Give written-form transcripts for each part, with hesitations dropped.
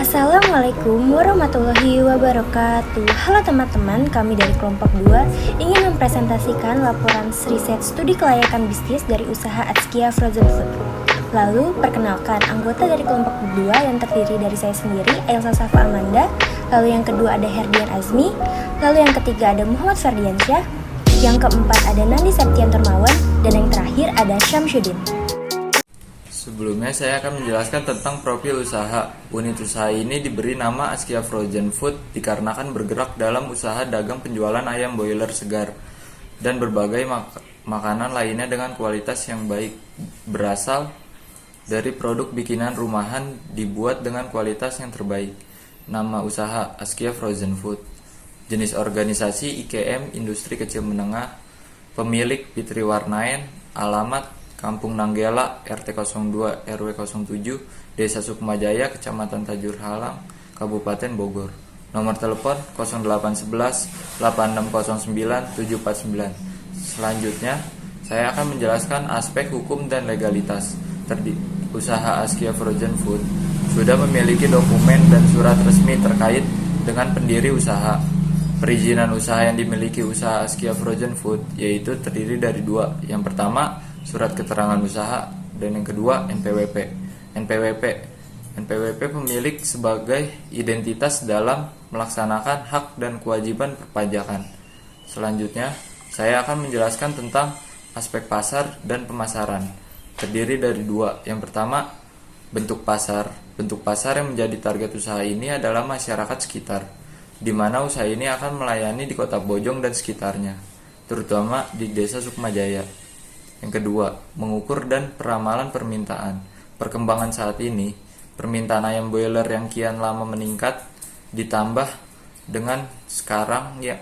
Assalamualaikum warahmatullahi wabarakatuh. Halo teman-teman, kami dari kelompok 2 ingin mempresentasikan laporan riset studi kelayakan bisnis dari usaha Atskia Frozen Food. Lalu, perkenalkan anggota dari kelompok 2 yang terdiri dari saya sendiri, Elsa Safa Amanda. Lalu yang kedua ada Herdian Azmi. Lalu yang ketiga ada Muhammad Ferdiansyah. Yang keempat ada Nandi Septian Termawan. Dan yang terakhir ada Syamsuddin. Sebelumnya saya akan menjelaskan tentang profil usaha. Unit usaha ini diberi nama Atskia Frozen Food dikarenakan bergerak dalam usaha dagang penjualan ayam boiler segar dan berbagai makanan lainnya dengan kualitas yang baik, berasal dari produk bikinan rumahan dibuat dengan kualitas yang terbaik. Nama usaha Atskia Frozen Food. Jenis organisasi IKM Industri Kecil Menengah. Pemilik Fitri Warnaen. Alamat Kampung Nanggela, RT 02 RW 07, Desa Sukmajaya, Kecamatan Tajur Halang, Kabupaten Bogor. Nomor telepon 0811 8609 749. Selanjutnya, saya akan menjelaskan aspek hukum dan legalitas. Usaha Atskia Frozen Food sudah memiliki dokumen dan surat resmi terkait dengan pendiri usaha. Perizinan usaha yang dimiliki usaha Atskia Frozen Food yaitu terdiri dari dua. Yang pertama, surat keterangan usaha, dan yang kedua NPWP. NPWP pemilik sebagai identitas dalam melaksanakan hak dan kewajiban perpajakan. Selanjutnya, saya akan menjelaskan tentang aspek pasar dan pemasaran. Terdiri dari dua. Yang pertama, bentuk pasar. Bentuk pasar yang menjadi target usaha ini adalah masyarakat sekitar, di mana usaha ini akan melayani di Kota Bojong dan sekitarnya, terutama di Desa Sukmajaya. Yang kedua, mengukur dan peramalan permintaan. Perkembangan saat ini, permintaan ayam boiler yang kian lama meningkat ditambah dengan sekarang ya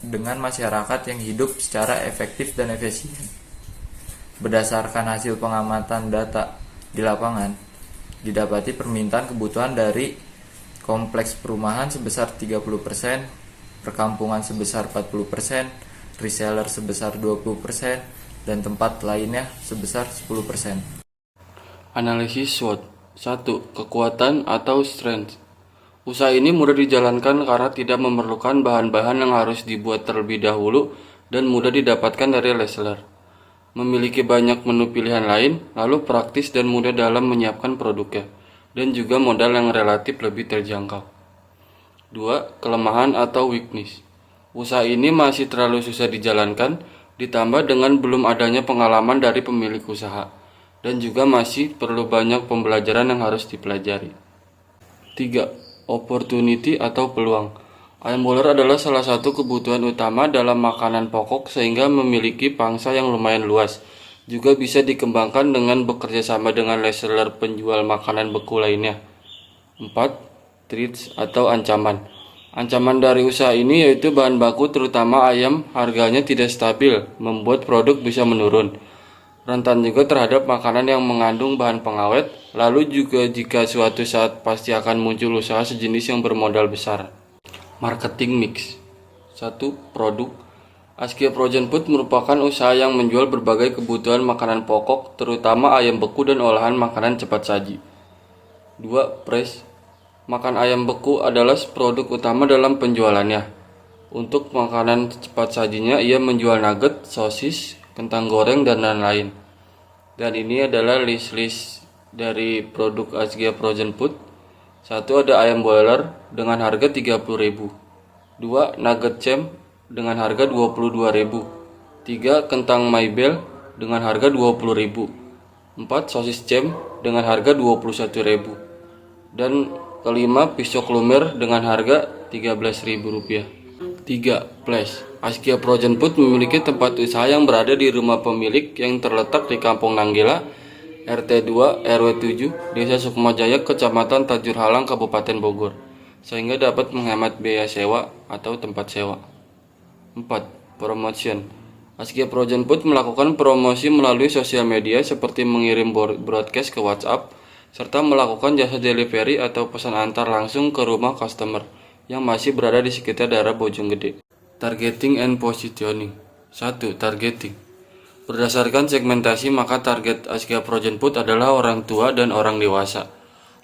dengan masyarakat yang hidup secara efektif dan efisien. Berdasarkan hasil pengamatan data di lapangan, didapati permintaan kebutuhan dari kompleks perumahan sebesar 30%, perkampungan sebesar 40%, reseller sebesar 20%, dan tempat lainnya sebesar 10%. Analisis SWOT. 1. Kekuatan atau strength. Usaha ini mudah dijalankan karena tidak memerlukan bahan-bahan yang harus dibuat terlebih dahulu dan mudah didapatkan dari reseller. Memiliki banyak menu pilihan lain, lalu praktis dan mudah dalam menyiapkan produknya, dan juga modal yang relatif lebih terjangkau. 2. Kelemahan atau weakness. Usaha ini masih terlalu susah dijalankan, ditambah dengan belum adanya pengalaman dari pemilik usaha, dan juga masih perlu banyak pembelajaran yang harus dipelajari. 3. Opportunity atau peluang. Ayam boiler adalah salah satu kebutuhan utama dalam makanan pokok sehingga memiliki pangsa yang lumayan luas. Juga bisa dikembangkan dengan bekerja sama dengan reseller penjual makanan beku lainnya. 4. Threats atau ancaman. Ancaman dari usaha ini yaitu bahan baku terutama ayam harganya tidak stabil, membuat produk bisa menurun. Rentan juga terhadap makanan yang mengandung bahan pengawet, lalu juga jika suatu saat pasti akan muncul usaha sejenis yang bermodal besar. Marketing mix. 1. Produk. Atskia Frozen Food merupakan usaha yang menjual berbagai kebutuhan makanan pokok, terutama ayam beku dan olahan makanan cepat saji. 2. Fresh. Makan ayam beku adalah produk utama dalam penjualannya. Untuk makanan cepat sajinya, ia menjual nugget, sosis, kentang goreng, dan lain-lain. Dan ini adalah list-list dari produk Atskia Frozen Food. 1. Ada ayam boiler dengan harga 30.000. 2. Nugget cem dengan harga 22.000. 3. Kentang Maybell dengan harga 20.000. 4. Sosis cem dengan harga 21.000. Dan kelima, pisau klumer dengan harga Rp13.000. 3. Flash. Atskia Frozen Food memiliki tempat usaha yang berada di rumah pemilik yang terletak di Kampung Nanggela, RT 2 RW 7, Desa Sukmajaya, Kecamatan Tajur Halang, Kabupaten Bogor, sehingga dapat menghemat biaya sewa atau tempat sewa. 4. Promotion. Atskia Frozen Food melakukan promosi melalui sosial media seperti mengirim broadcast ke WhatsApp, serta melakukan jasa delivery atau pesan antar langsung ke rumah customer yang masih berada di sekitar daerah Bojonggede. Targeting and positioning. 1. Targeting. Berdasarkan segmentasi, maka target Atskia Frozen Food adalah orang tua dan orang dewasa.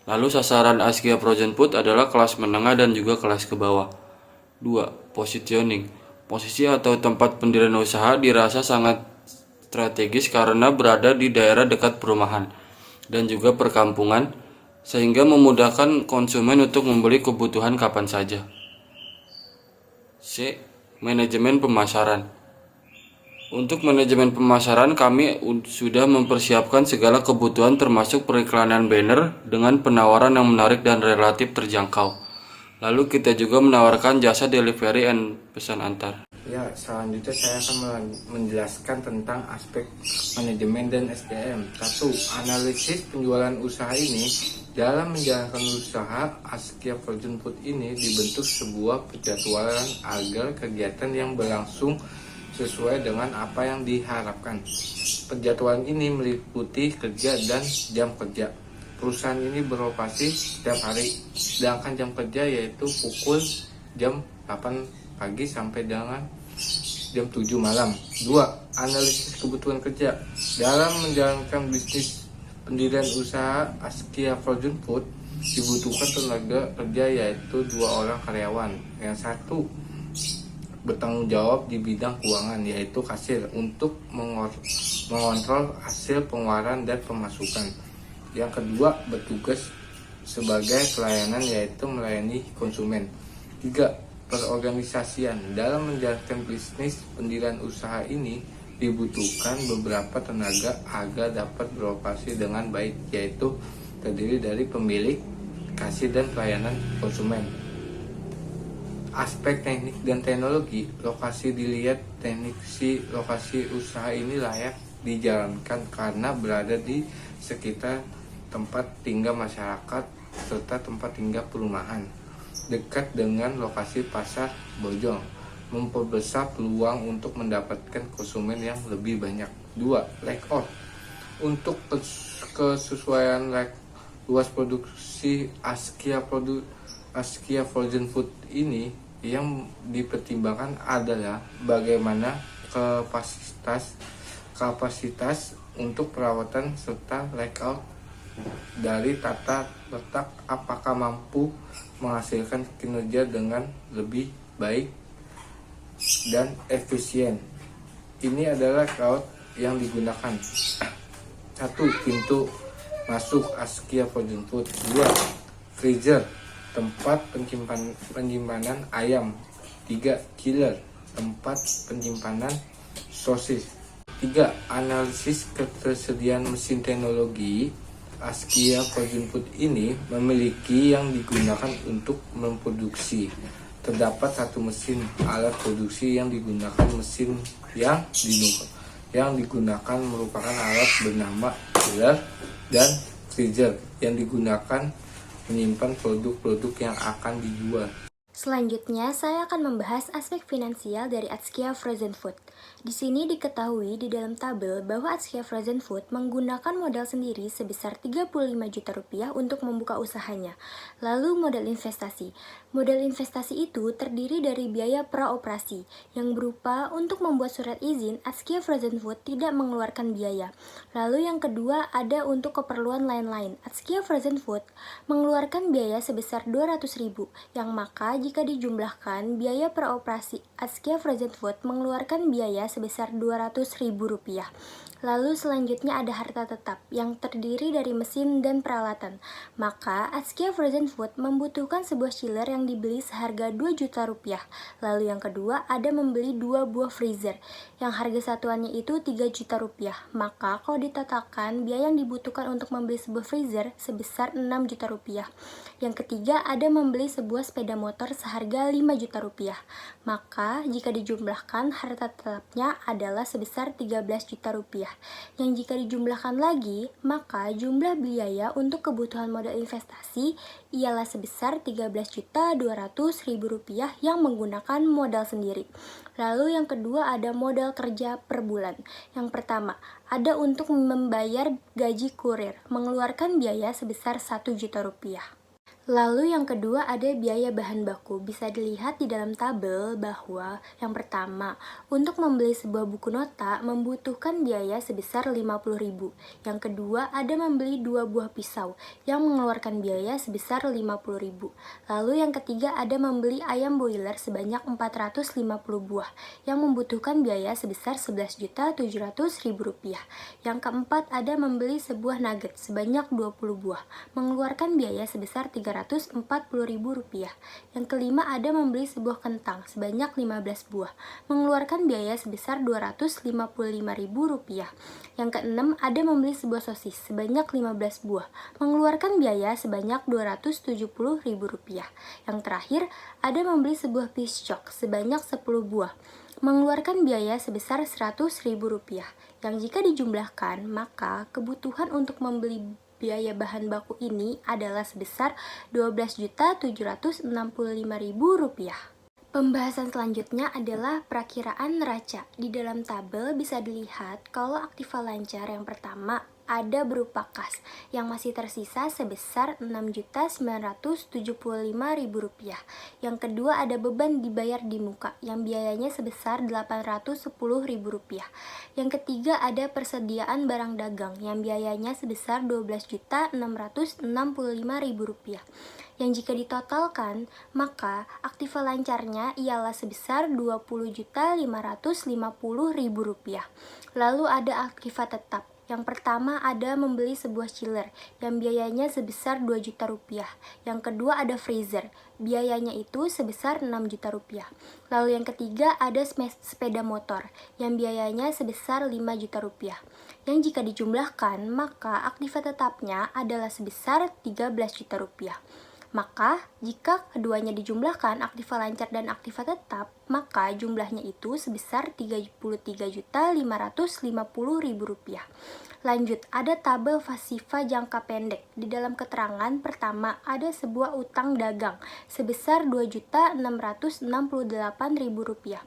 Lalu sasaran Askia Frozen Food adalah kelas menengah dan juga kelas ke bawah. 2. Positioning. Posisi atau tempat pendirian usaha dirasa sangat strategis karena berada di daerah dekat perumahan dan juga perkampungan, sehingga memudahkan konsumen untuk membeli kebutuhan kapan saja. C. Manajemen pemasaran. Untuk manajemen pemasaran, kami sudah mempersiapkan segala kebutuhan termasuk periklanan banner dengan penawaran yang menarik dan relatif terjangkau. Lalu kita juga menawarkan jasa delivery and pesan antar. Ya, selanjutnya saya akan menjelaskan tentang aspek manajemen dan SDM. 1. Analisis penjualan usaha ini. Dalam menjalankan usaha, Askia Frozen Food ini dibentuk sebuah penjadwalan agar kegiatan yang berlangsung sesuai dengan apa yang diharapkan. Penjadwalan ini meliputi kerja dan jam kerja. Perusahaan ini beroperasi setiap hari, sedangkan jam kerja yaitu pukul jam 8 pagi sampai dengan jam 7 malam. 2. Analisis kebutuhan kerja. Dalam menjalankan bisnis pendirian usaha Askia Frozen Food dibutuhkan tenaga kerja yaitu 2 orang karyawan. Yang satu bertanggung jawab di bidang keuangan yaitu kasir untuk mengontrol hasil pengeluaran dan pemasukan. Yang kedua bertugas sebagai pelayanan yaitu melayani konsumen. 3. Perorganisasian. Dalam menjalankan bisnis pendirian usaha ini dibutuhkan beberapa tenaga agar dapat beroperasi dengan baik, yaitu terdiri dari pemilik, kasir, dan pelayanan konsumen. Aspek teknik dan teknologi. Lokasi dilihat lokasi usaha ini layak dijalankan karena berada di sekitar tempat tinggal masyarakat serta tempat tinggal perumahan, dekat dengan lokasi pasar Bojong, memperbesar peluang untuk mendapatkan konsumen yang lebih banyak. 2. Layout. Untuk kesesuaian luas produksi Askia Frozen Food ini yang dipertimbangkan adalah bagaimana kapasitas untuk perawatan serta layout dari tata letak, apakah mampu menghasilkan kinerja dengan lebih baik dan efisien. Ini adalah layout yang digunakan. 1. Pintu masuk Askia Frozen Food. 2. Freezer, tempat penyimpanan ayam. 3. Chiller, tempat penyimpanan sosis. 3. Analisis ketersediaan mesin teknologi. Askia Frozen Food ini memiliki yang digunakan untuk memproduksi. Terdapat satu mesin alat produksi yang digunakan. Mesin yang digunakan merupakan alat bernama chiller dan freezer yang digunakan menyimpan produk-produk yang akan dijual. Selanjutnya, saya akan membahas aspek finansial dari Askia Frozen Food. Di sini diketahui di dalam tabel bahwa Askia Frozen Food menggunakan modal sendiri sebesar 35 juta rupiah untuk membuka usahanya. Lalu modal investasi. Modal investasi itu terdiri dari biaya praoperasi yang berupa untuk membuat surat izin Askia Frozen Food tidak mengeluarkan biaya. Lalu yang kedua ada untuk keperluan lain-lain. Askia Frozen Food mengeluarkan biaya sebesar 200.000 yang maka jika dijumlahkan, biaya per operasi Askia Frozen Food mengeluarkan biaya sebesar Rp200.000. Lalu selanjutnya ada harta tetap yang terdiri dari mesin dan peralatan. Maka Askia Frozen Food membutuhkan sebuah chiller yang dibeli seharga 2 juta rupiah. Lalu yang kedua ada membeli 2 buah freezer yang harga satuannya itu 3 juta rupiah. Maka kalau ditatakan biaya yang dibutuhkan untuk membeli sebuah freezer sebesar 6 juta rupiah. Yang ketiga ada membeli sebuah sepeda motor seharga 5 juta rupiah. Maka jika dijumlahkan harta tetapnya adalah sebesar 13 juta rupiah. Yang jika dijumlahkan lagi, maka jumlah biaya untuk kebutuhan modal investasi ialah sebesar 13.200.000 rupiah yang menggunakan modal sendiri. Lalu yang kedua ada modal kerja per bulan. Yang pertama, ada untuk membayar gaji kurir, mengeluarkan biaya sebesar 1 juta rupiah. Lalu yang kedua ada biaya bahan baku. Bisa dilihat di dalam tabel bahwa yang pertama, untuk membeli sebuah buku nota membutuhkan biaya sebesar 50.000. Yang kedua ada membeli 2 buah pisau yang mengeluarkan biaya sebesar 50.000. Lalu yang ketiga ada membeli ayam boiler sebanyak 450 buah yang membutuhkan biaya sebesar 11.700.000 rupiah. Yang keempat ada membeli sebuah nugget sebanyak 20 buah mengeluarkan biaya sebesar 340.000 rupiah. Yang kelima ada membeli sebuah kentang sebanyak 15 buah mengeluarkan biaya sebesar 255.000 rupiah. Yang keenam ada membeli sebuah sosis sebanyak 15 buah mengeluarkan biaya sebanyak 270.000 rupiah. Yang terakhir ada membeli sebuah piscok sebanyak 10 buah mengeluarkan biaya sebesar 100.000 rupiah. Yang jika dijumlahkan, maka kebutuhan untuk membeli biaya bahan baku ini adalah sebesar 12.765.000 rupiah. Pembahasan selanjutnya adalah perakiraan neraca. Di dalam tabel bisa dilihat kalau aktiva lancar yang pertama ada berupa kas yang masih tersisa sebesar 6.975.000 rupiah. Yang kedua ada beban dibayar di muka yang biayanya sebesar 810.000 rupiah. Yang ketiga ada persediaan barang dagang yang biayanya sebesar 12.665.000 rupiah. Yang jika ditotalkan, maka aktiva lancarnya ialah sebesar 20.550.000 rupiah. Lalu ada aktiva tetap. Yang pertama ada membeli sebuah chiller yang biayanya sebesar 2 juta rupiah. Yang kedua ada freezer, biayanya itu sebesar 6 juta rupiah. Lalu yang ketiga ada sepeda motor yang biayanya sebesar 5 juta rupiah. Yang jika dijumlahkan, maka aktiva tetapnya adalah sebesar 13 juta rupiah. Maka, jika keduanya dijumlahkan, aktiva lancar dan aktiva tetap, maka jumlahnya itu sebesar 33.550.000 rupiah. Lanjut, ada tabel pasifa jangka pendek. Di dalam keterangan pertama ada sebuah utang dagang sebesar 2.668.000 rupiah.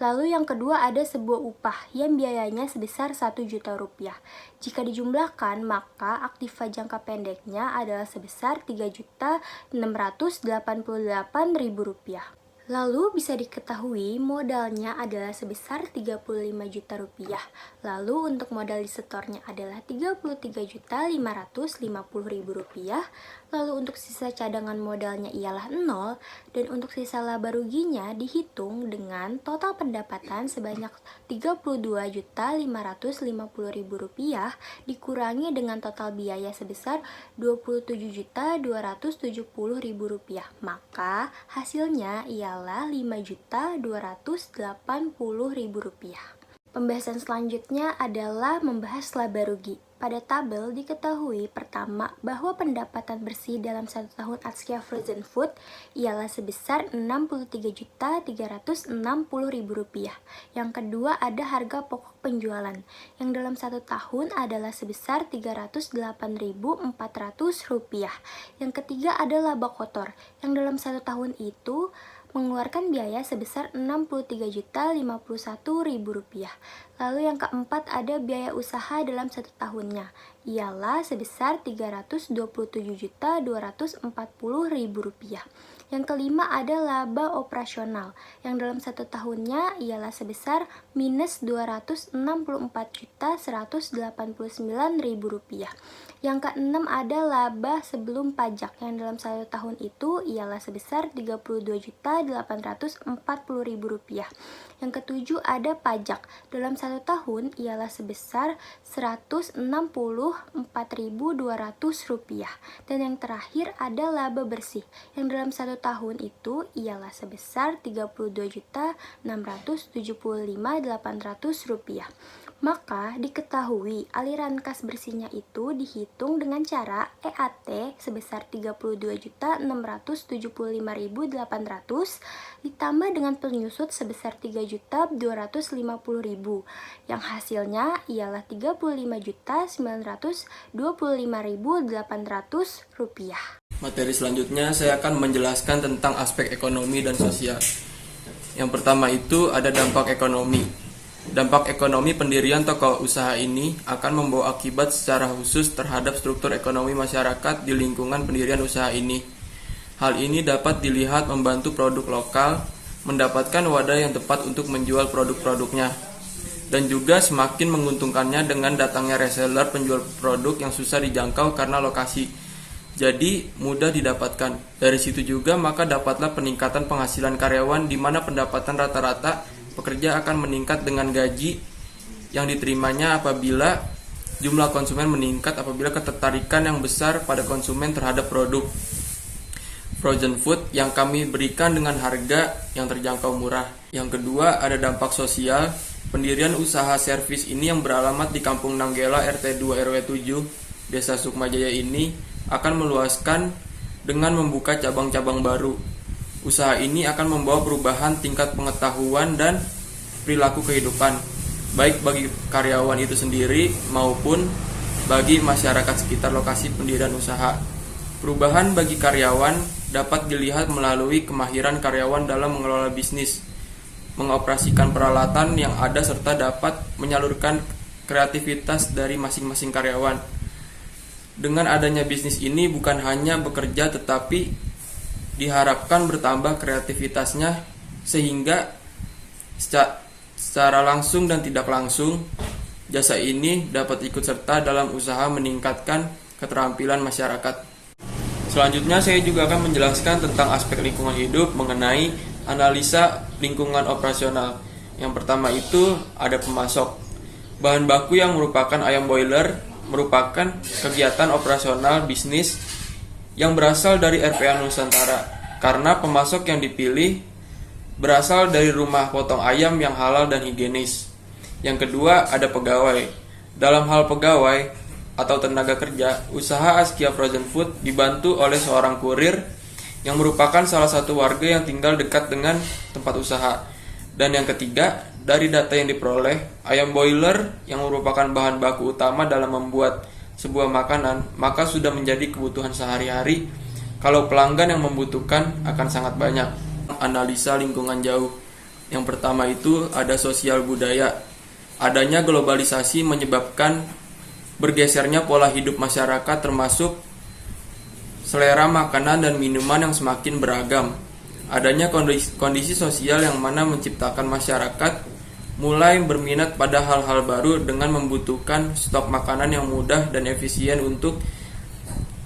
Lalu yang kedua ada sebuah upah yang biayanya sebesar 1 juta rupiah. Jika dijumlahkan, maka aktiva jangka pendeknya adalah sebesar 3.688.000 rupiah. Lalu bisa diketahui modalnya adalah sebesar 35 juta rupiah. Lalu untuk modal di setornya adalah 33.550.000 rupiah. Lalu untuk sisa cadangan modalnya ialah 0 dan untuk sisa laba ruginya dihitung dengan total pendapatan sebanyak 32.550.000 rupiah dikurangi dengan total biaya sebesar 27.270.000 rupiah. Maka hasilnya ialah 5.280.000 rupiah. Pembahasan selanjutnya adalah membahas laba rugi. Pada tabel diketahui pertama bahwa pendapatan bersih dalam 1 tahun Atskia Frozen Food ialah sebesar 63.360.000 rupiah. Yang kedua ada harga pokok penjualan yang dalam 1 tahun adalah sebesar 308.400 rupiah. Yang ketiga ada laba kotor yang dalam 1 tahun itu mengeluarkan biaya sebesar 63.051.000 rupiah. Lalu yang keempat ada biaya usaha dalam 1 tahunnya, ialah sebesar 327.240.000 rupiah. Yang kelima ada laba operasional, yang dalam 1 tahunnya ialah sebesar minus 264.189.000 rupiah. Yang keenam ada laba sebelum pajak, yang dalam 1 tahun itu ialah sebesar 32.840.000 rupiah. Yang ketujuh ada pajak, dalam 1 tahun ialah sebesar 164.200 rupiah. Dan yang terakhir ada laba bersih, yang dalam 1 tahun itu ialah sebesar 32.675.800 rupiah. Maka diketahui aliran kas bersihnya itu dihitung dengan cara EAT sebesar 32.675.800 ditambah dengan penyusut sebesar 3.250.000 yang hasilnya ialah 35.925.800 rupiah. Materi selanjutnya saya akan menjelaskan tentang aspek ekonomi dan sosial. Yang pertama itu ada dampak ekonomi. Dampak ekonomi pendirian toko usaha ini akan membawa akibat secara khusus terhadap struktur ekonomi masyarakat di lingkungan pendirian usaha ini. Hal ini dapat dilihat membantu produk lokal mendapatkan wadah yang tepat untuk menjual produk-produknya, dan juga semakin menguntungkannya dengan datangnya reseller penjual produk yang susah dijangkau karena lokasi, jadi mudah didapatkan. Dari situ juga maka dapatlah peningkatan penghasilan karyawan, di mana pendapatan rata-rata pekerja akan meningkat dengan gaji yang diterimanya apabila jumlah konsumen meningkat, apabila ketertarikan yang besar pada konsumen terhadap produk frozen food yang kami berikan dengan harga yang terjangkau murah. Yang kedua, ada dampak sosial. Pendirian usaha servis ini yang beralamat di Kampung Nanggela RT 2 RW 7 Desa Sukmajaya ini akan meluaskan dengan membuka cabang-cabang baru. Usaha ini akan membawa perubahan tingkat pengetahuan dan perilaku kehidupan, baik bagi karyawan itu sendiri maupun bagi masyarakat sekitar lokasi pendirian usaha. Perubahan bagi karyawan dapat dilihat melalui kemahiran karyawan dalam mengelola bisnis, mengoperasikan peralatan yang ada, serta dapat menyalurkan kreativitas dari masing-masing karyawan. Dengan adanya bisnis ini bukan hanya bekerja tetapi diharapkan bertambah kreativitasnya, sehingga secara langsung dan tidak langsung jasa ini dapat ikut serta dalam usaha meningkatkan keterampilan masyarakat. Selanjutnya saya juga akan menjelaskan tentang aspek lingkungan hidup mengenai analisa lingkungan operasional. Yang pertama itu ada pemasok. Bahan baku yang merupakan ayam boiler merupakan kegiatan operasional bisnis yang berasal dari RPA Nusantara, karena pemasok yang dipilih berasal dari rumah potong ayam yang halal dan higienis. Yang kedua ada pegawai. Dalam hal pegawai atau tenaga kerja, usaha Askia Frozen Food dibantu oleh seorang kurir yang merupakan salah satu warga yang tinggal dekat dengan tempat usaha. Dan yang ketiga, dari data yang diperoleh, ayam boiler yang merupakan bahan baku utama dalam membuat sebuah makanan, maka sudah menjadi kebutuhan sehari-hari. Kalau pelanggan yang membutuhkan akan sangat banyak. Analisa lingkungan jauh. Yang pertama itu ada sosial budaya. Adanya globalisasi menyebabkan bergesernya pola hidup masyarakat, termasuk selera makanan dan minuman yang semakin beragam. Adanya kondisi sosial yang mana menciptakan masyarakat mulai berminat pada hal-hal baru dengan membutuhkan stok makanan yang mudah dan efisien untuk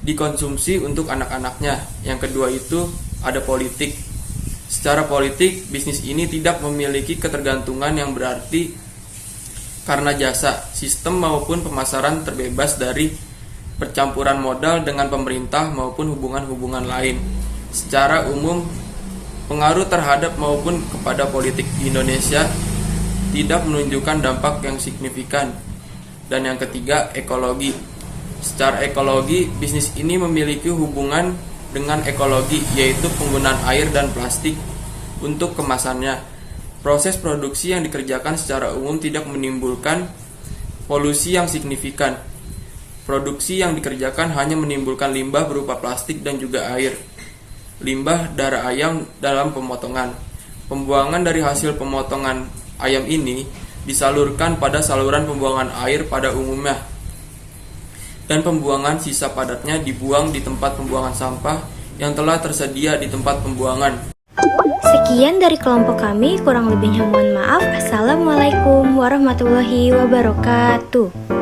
dikonsumsi untuk anak-anaknya. Yang kedua itu ada politik. Secara politik, bisnis ini tidak memiliki ketergantungan yang berarti karena jasa, sistem maupun pemasaran terbebas dari percampuran modal dengan pemerintah maupun hubungan-hubungan lain. Secara umum, pengaruh terhadap maupun kepada politik di Indonesia tidak menunjukkan dampak yang signifikan. Dan yang ketiga, ekologi. Secara ekologi, bisnis ini memiliki hubungan dengan ekologi, yaitu penggunaan air dan plastik untuk kemasannya. Proses produksi yang dikerjakan secara umum tidak menimbulkan polusi yang signifikan. Produksi yang dikerjakan hanya menimbulkan limbah berupa plastik dan juga air. Limbah darah ayam dalam pemotongan. Pembuangan dari hasil pemotongan ayam ini disalurkan pada saluran pembuangan air pada umumnya. Dan pembuangan sisa padatnya dibuang di tempat pembuangan sampah yang telah tersedia di tempat pembuangan. Sekian dari kelompok kami, kurang lebihnya mohon maaf. Assalamualaikum warahmatullahi wabarakatuh.